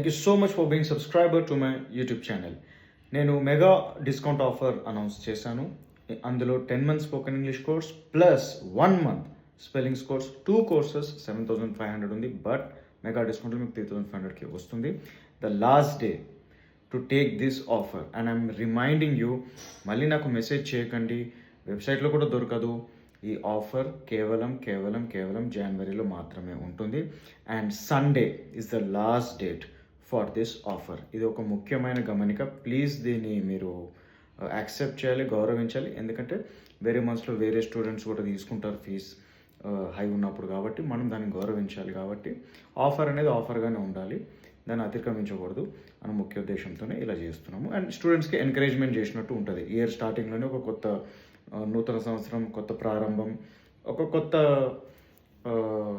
Thank you so much for being subscriber to my YouTube channel. నేను mega discount offer announce చేశాను. అందులో 10 months spoken English course plus 1 month spellings course 2 courses 7,500 ఉంది. But mega డిస్కౌంట్లో మీకు 3,500కి వస్తుంది. The last day to take this offer and I'm reminding you, మళ్ళీ నాకు message చేయకండి, వెబ్సైట్లో కూడా దొరకదు. ఈ ఆఫర్ కేవలం జనవరిలో మాత్రమే ఉంటుంది. And Sunday is the last date for this offer. ఇది ఒక ముఖ్యమైన గమనిక. ప్లీజ్ దీన్ని మీరు యాక్సెప్ట్ చేయాలి, గౌరవించాలి. ఎందుకంటే వేరే మంత్స్లో వేరే స్టూడెంట్స్ కూడా తీసుకుంటారు ఫీజ్ హై ఉన్నప్పుడు, కాబట్టి మనం దాన్ని గౌరవించాలి. కాబట్టి ఆఫర్ అనేది ఆఫర్గానే ఉండాలి, దాన్ని అతిక్రమించకూడదు అన్న ముఖ్య ఉద్దేశంతోనే ఇలా చేస్తున్నాము. అండ్ స్టూడెంట్స్కి ఎంకరేజ్మెంట్ చేసినట్టు ఉంటుంది. ఇయర్ స్టార్టింగ్లోనే ఒక కొత్త నూతన సంవత్సరం, కొత్త ప్రారంభం, ఒక కొత్త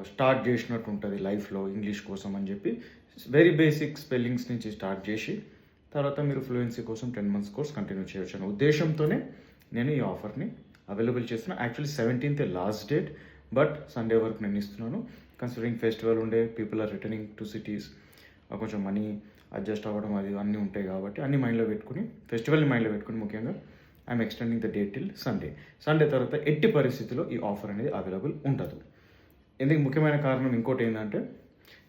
స్టార్ట్ చేసినట్టు ఉంటుంది లైఫ్లో ఇంగ్లీష్ కోసం అని చెప్పి వెరీ బేసిక్ స్పెల్లింగ్స్ నుంచి స్టార్ట్ చేసి తర్వాత మీరు ఫ్లూయెన్సీ కోసం 10 months కోర్స్ కంటిన్యూ చేయొచ్చు అనే ఉద్దేశంతోనే నేను ఈ ఆఫర్ని అవైలబుల్ చేస్తున్నాను. Actually 17th last date, but Sunday వరకు నేను ఇస్తున్నాను. కన్సిడరింగ్ ఫెస్టివల్ ఉండే, people are returning to cities, కొంచెం మనీ అడ్జస్ట్ అవ్వడం అది అన్నీ ఉంటాయి కాబట్టి అన్ని మైండ్లో పెట్టుకుని, ఫెస్టివల్ని మైండ్లో పెట్టుకుని ముఖ్యంగా I'm extending the date till Sunday తర్వాత ఎట్టి పరిస్థితిలో ఈ ఆఫర్ అనేది అవైలబుల్ ఉంటుంది. ఎందుకు ముఖ్యమైన కారణం ఇంకోటి ఏంటంటే,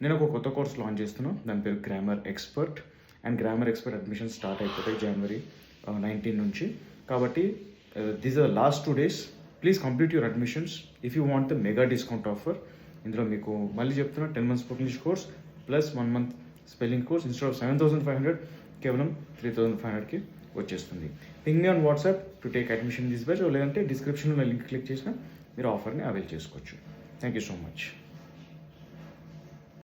నేను ఒక కొత్త కోర్స్ లాంచ్ చేస్తున్నాను. దాని పేరు grammar expert. And grammar expert admission start అయిపోతాయి January 19 నుంచి. కాబట్టి these are last 2 days. Please complete your admissions if you want the mega discount offer. ఇందులో మీకు మళ్ళీ చెప్తున్నా, 10 months spoken English course plus 1 month spelling course instead of 7,500 కేవలం 3,500కి వచ్చేస్తుంది. Ping me on WhatsApp to take admission this batch, లేదంటే డిస్క్రిప్షన్లో link click చేసినా మీరు ఆఫర్ని అవైల్ చేసుకోవచ్చు. Thank you so much.